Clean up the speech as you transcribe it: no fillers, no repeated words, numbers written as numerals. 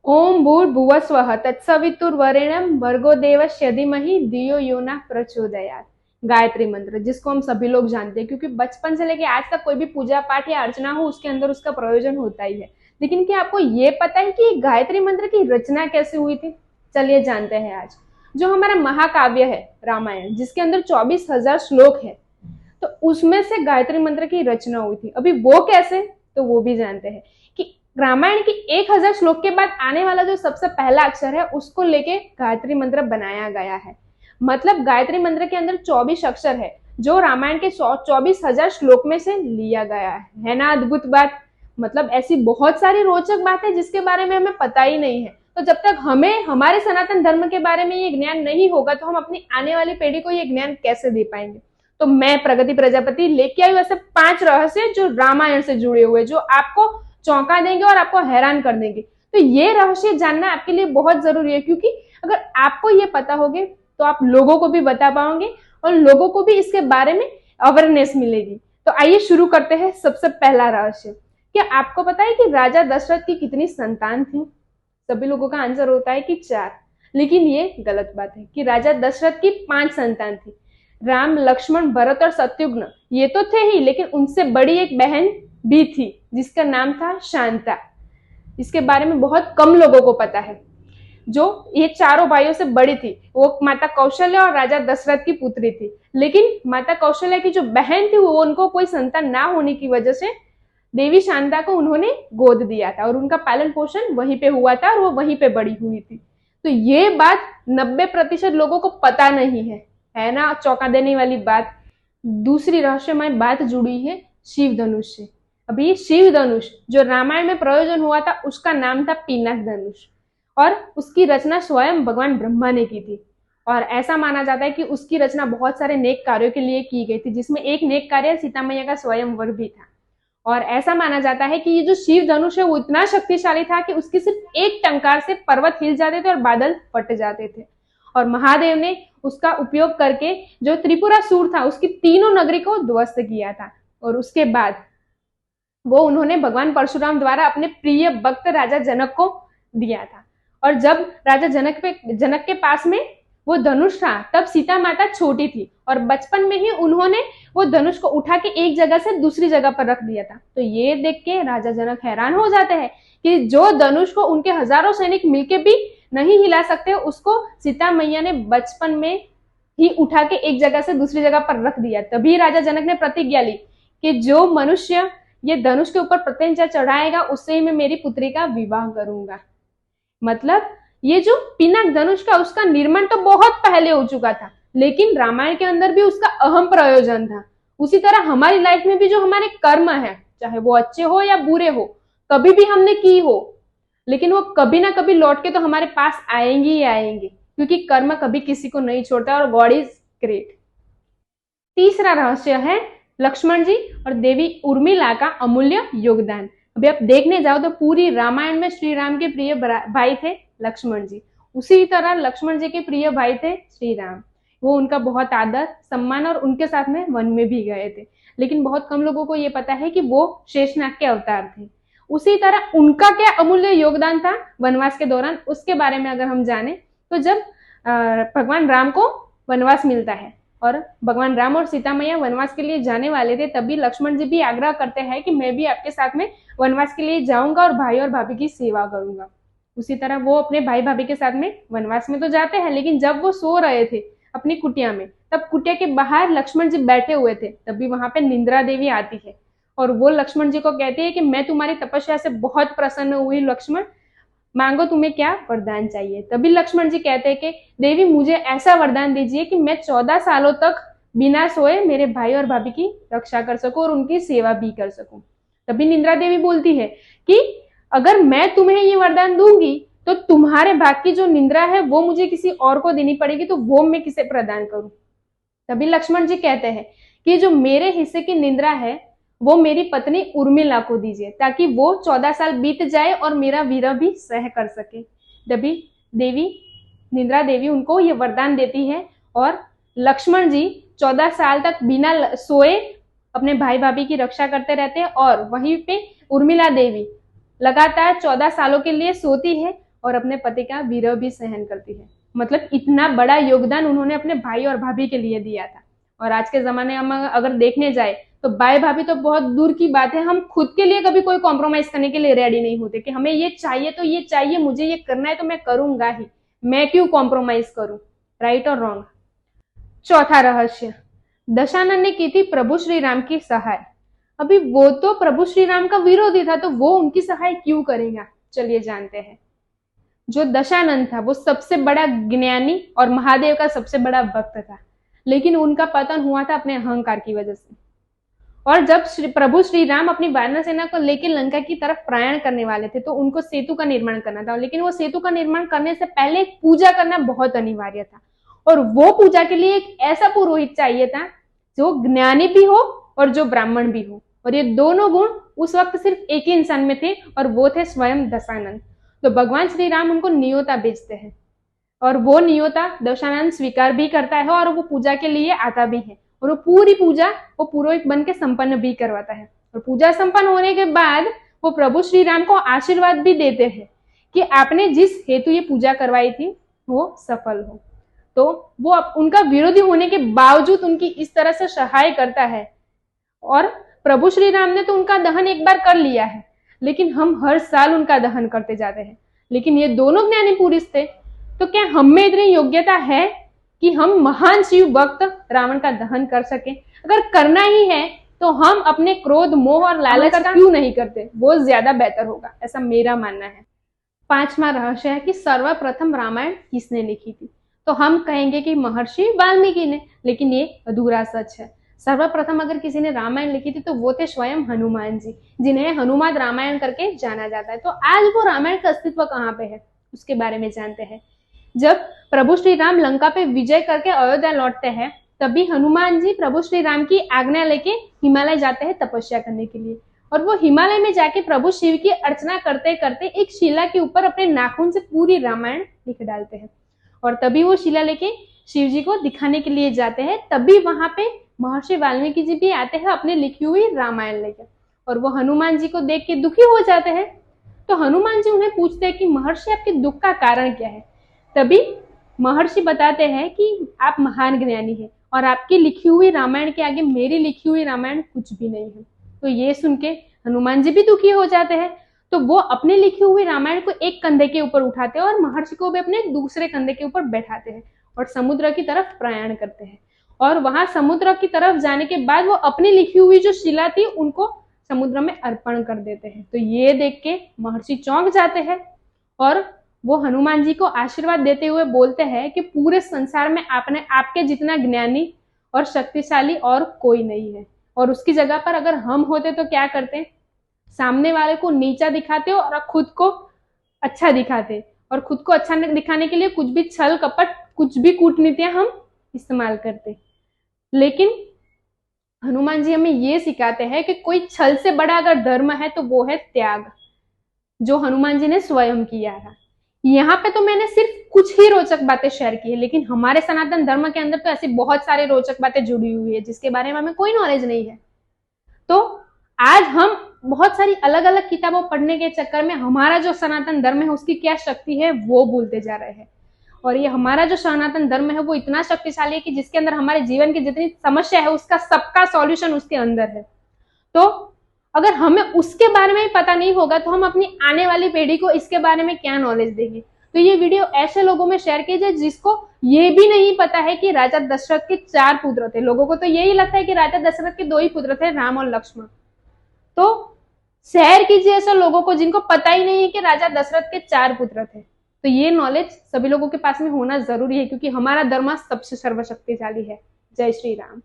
ओम भूर्भुवः स्वः तत्सवितुर्वरेण्यं भर्गो देवस्य धीमहि धियो यो नः प्रचोदयात्। गायत्री मंत्र, जिसको हम सभी लोग जानते हैं, क्योंकि बचपन से लेके आज तक कोई भी पूजा पाठ या अर्चना हो उसके अंदर उसका प्रयोजन होता ही है। लेकिन क्या आपको ये पता है कि गायत्री मंत्र की रचना कैसे हुई थी? चलिए जानते हैं आज। जो हमारा महाकाव्य है रामायण, जिसके अंदर 24,000 श्लोक है, तो उसमें से गायत्री मंत्र की रचना हुई थी। अभी वो कैसे, तो वो भी जानते हैं कि रामायण की 1,000 श्लोक के बाद आने वाला जो सबसे पहला अक्षर है उसको लेके गायत्री मंत्र बनाया गया है। मतलब गायत्री मंत्र के अंदर 24 अक्षर है जो रामायण के 24,000 श्लोक में से लिया गया है ना अद्भुत बात। मतलब ऐसी बहुत सारी रोचक बात है जिसके बारे में हमें पता ही नहीं है। तो जब तक हमें हमारे सनातन धर्म के बारे में ये ज्ञान नहीं होगा तो हम अपनी आने वाली पीढ़ी को ये ज्ञान कैसे दे पाएंगे। तो मैं प्रगति प्रजापति लेके आई ऐसे 5 रहस्य जो रामायण से जुड़े हुए, जो आपको चौंका देंगे और आपको हैरान कर देंगे। तो ये रहस्य जानना आपके लिए बहुत जरूरी है, क्योंकि अगर आपको ये पता होगे तो आप लोगों को भी बता पाओगे और लोगों को भी इसके बारे में अवेयरनेस मिलेगी। तो आइए शुरू करते हैं। सबसे पहला रहस्य, क्या आपको पता है कि राजा दशरथ की कितनी संतान थी? सभी लोगों का आंसर होता है कि 4, लेकिन ये गलत बात है कि राजा दशरथ की 5 संतान थी। राम, लक्ष्मण, भरत और शत्रुघ्न ये तो थे ही, लेकिन उनसे बड़ी एक बहन भी थी जिसका नाम था शांता। इसके बारे में बहुत कम लोगों को पता है। जो ये चारों भाइयों से बड़ी थी वो माता कौशल्या और राजा दशरथ की पुत्री थी, लेकिन माता कौशल्या की जो बहन थी वो उनको कोई संतान ना होने की वजह से देवी शांता को उन्होंने गोद दिया था और उनका पालन पोषण वहीं पे हुआ था और वो वहीं पे बड़ी हुई थी। तो ये बात 90% लोगों को पता नहीं है ना चौंका देने वाली बात। दूसरी रहस्यमय बात जुड़ी है शिव धनुष से। अभी शिव धनुष जो रामायण में प्रयोजन हुआ था उसका नाम था पिनाक धनुष और उसकी रचना स्वयं भगवान ब्रह्मा ने की थी। और ऐसा माना जाता है कि उसकी रचना बहुत सारे नेक कार्यों के लिए की गई थी, जिसमें एक नेक कार्य सीता मैया का स्वयंवर भी था। और ऐसा माना जाता है कि ये जो शिव धनुष है वो इतना शक्तिशाली था कि उसकी सिर्फ एक टंकार से पर्वत हिल जाते थे और बादल फट जाते थे। और महादेव ने उसका उपयोग करके जो त्रिपुरासुर था उसकी तीनों नगरी को ध्वस्त किया था। और उसके बाद वो उन्होंने भगवान परशुराम द्वारा अपने प्रिय भक्त राजा जनक को दिया था। और जब राजा जनक के पास में वो धनुष था तब सीता माता छोटी थी और बचपन में ही उन्होंने वो धनुष को उठा के एक जगह से दूसरी जगह पर रख दिया था। तो ये देख के राजा जनक हैरान हो जाते हैं कि जो धनुष को उनके हजारों सैनिक मिलके भी नहीं हिला सकते उसको सीता मैया ने बचपन में ही उठा के एक जगह से दूसरी जगह पर रख दिया। तभी राजा जनक ने प्रतिज्ञा ली कि जो मनुष्य ये धनुष के ऊपर प्रत्यंचा चढ़ाएगा उससे ही मैं मेरी पुत्री का विवाह करूंगा। मतलब ये जो पिनाक धनुष का उसका निर्माण तो बहुत पहले हो चुका था, लेकिन रामायण के अंदर भी उसका अहम प्रयोजन था। उसी तरह हमारी लाइफ में भी जो हमारे कर्म है, चाहे वो अच्छे हो या बुरे हो, कभी भी हमने की हो, लेकिन वो कभी ना कभी लौट के तो हमारे पास आएंगे ही आएंगे, क्योंकि कर्म कभी किसी को नहीं छोड़ता और गॉड इज ग्रेट। तीसरा रहस्य है लक्ष्मण जी और देवी उर्मिला का अमूल्य योगदान। अभी आप देखने जाओ तो पूरी रामायण में श्री राम के प्रिय भाई थे लक्ष्मण जी, उसी तरह लक्ष्मण जी के प्रिय भाई थे श्री राम। वो उनका बहुत आदर सम्मान और उनके साथ में वन में भी गए थे, लेकिन बहुत कम लोगों को ये पता है कि वो शेषनाग के अवतार थे। उसी तरह उनका क्या अमूल्य योगदान था वनवास के दौरान, उसके बारे में अगर हम जाने तो जब भगवान राम को वनवास मिलता है और भगवान राम और सीता मैया वनवास के लिए जाने वाले थे, तभी लक्ष्मण जी भी आग्रह करते हैं कि मैं भी आपके साथ में वनवास के लिए जाऊंगा और भाई और भाभी की सेवा करूंगा। उसी तरह वो अपने भाई भाभी के साथ में वनवास में तो जाते हैं, लेकिन जब वो सो रहे थे अपनी कुटिया में तब कुटिया के बाहर लक्ष्मण जी बैठे हुए थे। तभी वहां पे निंद्रा देवी आती है और वो लक्ष्मण जी को कहती है कि मैं तुम्हारी तपस्या से बहुत प्रसन्न हुई लक्ष्मण, मांगो तुम्हें क्या वरदान चाहिए। तभी लक्ष्मण जी कहते हैं कि देवी मुझे ऐसा वरदान दीजिए कि मैं 14 सालों तक बिना सोए मेरे भाई और भाभी की रक्षा कर सकूं और उनकी सेवा भी कर सकूं। तभी निंद्रा देवी बोलती है कि अगर मैं तुम्हें ये वरदान दूंगी तो तुम्हारे भाग की जो निंद्रा है वो मुझे किसी और को देनी पड़ेगी, तो वो मैं किसे प्रदान करूं। तभी लक्ष्मण जी कहते हैं कि जो मेरे हिस्से की निंद्रा है वो मेरी पत्नी उर्मिला को दीजिए, ताकि वो 14 साल बीत जाए और मेरा वीर भी सह कर सके। तभी निंद्रा देवी उनको ये वरदान देती है और लक्ष्मण जी 14 साल तक बिना सोए अपने भाई भाभी की रक्षा करते रहते हैं और वहीं पे उर्मिला देवी लगातार 14 सालों के लिए सोती है और अपने पति का विरह भी सहन करती है। मतलब इतना बड़ा योगदान उन्होंने अपने भाई और भाभी के लिए दिया था। और आज के जमाने में अगर देखने जाए तो भाई भाभी तो बहुत दूर की बात है, हम खुद के लिए कभी कोई कॉम्प्रोमाइज करने के लिए रेडी नहीं होते कि हमें ये चाहिए तो ये चाहिए, मुझे ये करना है तो मैं करूंगा ही, मैं क्यों कॉम्प्रोमाइज करूं। राइट और रॉन्ग। चौथा रहस्य, दशानन ने की थी प्रभु श्री राम की सहाय। अभी वो तो प्रभु श्री राम का विरोधी था, तो वो उनकी सहाय क्यों करेगा, चलिए जानते हैं। जो दशानन था वो सबसे बड़ा ज्ञानी और महादेव का सबसे बड़ा भक्त था, लेकिन उनका पतन हुआ था अपने अहंकार की वजह से। और जब प्रभु श्री राम अपनी वानर सेना को लेकर लंका की तरफ प्रयाण करने वाले थे तो उनको सेतु का निर्माण करना था, लेकिन वो सेतु का निर्माण करने से पहले एक पूजा करना बहुत अनिवार्य था। और वो पूजा के लिए एक ऐसा पुरोहित चाहिए था जो ज्ञानी भी हो और जो ब्राह्मण भी हो, और ये दोनों गुण उस वक्त सिर्फ एक ही इंसान में थे, और वो थे स्वयं दशानन। तो भगवान श्री राम उनको न्योता भेजते हैं, और वो न्योता दशानन स्वीकार भी करता है और वो पूजा के लिए आता भी है, और वो पूरी पूजा वो पुरोहित बन के संपन्न भी करवाता है। और पूजा संपन्न होने के बाद वो प्रभु श्री राम को आशीर्वाद भी देते हैं कि आपने जिस हेतु ये पूजा करवाई थी वो सफल हो। तो वो उनका विरोधी होने के बावजूद उनकी इस तरह से सहाय करता है। और प्रभु श्री राम ने तो उनका दहन एक बार कर लिया है, लेकिन हम हर साल उनका दहन करते जाते हैं। लेकिन ये दोनों ज्ञानी पुरुष थे, तो क्या हम में इतनी योग्यता है कि हम महान शिव भक्त रावण का दहन कर सके? अगर करना ही है तो हम अपने क्रोध, मोह और लालच का क्यों नहीं करते, वो ज्यादा बेहतर होगा, ऐसा मेरा मानना है। पांचवा रहस्य है कि सर्वप्रथम रामायण किसने लिखी थी? तो हम कहेंगे कि महर्षि वाल्मीकि ने, लेकिन ये अधूरा सच है। सर्वप्रथम अगर किसी ने रामायण लिखी थी तो वो थे स्वयं हनुमान जी, जिन्हें हनुमान रामायण करके जाना जाता है। तो आज वो रामायण का अस्तित्व कहाँ पे है उसके बारे में जानते हैं। जब प्रभु श्री राम लंका पे विजय करके अयोध्या लौटते हैं, तभी हनुमान जी प्रभु श्री राम की आज्ञा लेके हिमालय जाते हैं तपस्या करने के लिए। और वो हिमालय में जाके प्रभु शिव की अर्चना करते करते एक शिला के ऊपर अपने नाखून से पूरी रामायण लिख डालते हैं, और तभी वो शिला लेके शिव जी को दिखाने के लिए जाते हैं। तभी वहां पे महर्षि वाल्मीकि जी भी आते हैं अपने लिखी हुई रामायण लेकर, और वो हनुमान जी को देख के दुखी हो जाते हैं। तो हनुमान जी उन्हें पूछते हैं कि महर्षि आपके दुख का कारण क्या है? तभी महर्षि बताते हैं कि आप महान ज्ञानी हैं और आपकी लिखी हुई रामायण के आगे मेरी लिखी हुई रामायण कुछ भी नहीं है। तो ये सुन के हनुमान जी भी दुखी हो जाते हैं। तो वो अपने लिखी हुई रामायण को एक कंधे के ऊपर उठाते हैं और महर्षि को भी अपने दूसरे कंधे के ऊपर बैठाते हैं और समुद्र की तरफ प्रयाण करते हैं। और वहां समुद्र की तरफ जाने के बाद वो अपनी लिखी हुई जो शिला थी उनको समुद्र में अर्पण कर देते हैं। तो ये देख के महर्षि चौंक जाते हैं और वो हनुमान जी को आशीर्वाद देते हुए बोलते हैं कि पूरे संसार में आपके जितना ज्ञानी और शक्तिशाली और कोई नहीं है। और उसकी जगह पर अगर हम होते तो क्या करते? सामने वाले को नीचा दिखाते और खुद को अच्छा दिखाते, और खुद को अच्छा दिखाने के लिए कुछ भी छल कपट, कुछ भी कूटनीतियां हम इस्तेमाल करते। लेकिन हनुमान जी हमें ये सिखाते हैं कि कोई छल से बड़ा अगर धर्म है तो वो है त्याग, जो हनुमान जी ने स्वयं किया था। यहाँ पे तो मैंने सिर्फ कुछ ही रोचक बातें शेयर की है, लेकिन हमारे सनातन धर्म के अंदर तो ऐसी बहुत सारी रोचक बातें जुड़ी हुई है जिसके बारे में हमें कोई नॉलेज नहीं है। तो आज हम बहुत सारी अलग अलग किताबों पढ़ने के चक्कर में हमारा जो सनातन धर्म है उसकी क्या शक्ति है वो भूलते जा रहे हैं। और ये हमारा जो सनातन धर्म है वो इतना शक्तिशाली है कि जिसके अंदर हमारे जीवन की जितनी समस्या है उसका सबका सॉल्यूशन उसके अंदर है। तो अगर हमें उसके बारे में पता नहीं होगा तो हम अपनी आने वाली पीढ़ी को इसके बारे में क्या नॉलेज देंगे? तो ये वीडियो ऐसे लोगों में शेयर कीजिए जिसको ये भी नहीं पता है कि राजा दशरथ के 4 पुत्र थे। लोगों को तो यही लगता है कि राजा दशरथ के 2 ही पुत्र थे, राम और लक्ष्मण। तो शेयर कीजिए ऐसे लोगों को जिनको पता ही नहीं है कि राजा दशरथ के 4 पुत्र थे। तो ये नॉलेज सभी लोगों के पास में होना जरूरी है, क्योंकि हमारा धर्म सबसे सर्वशक्तिशाली है। जय श्री राम।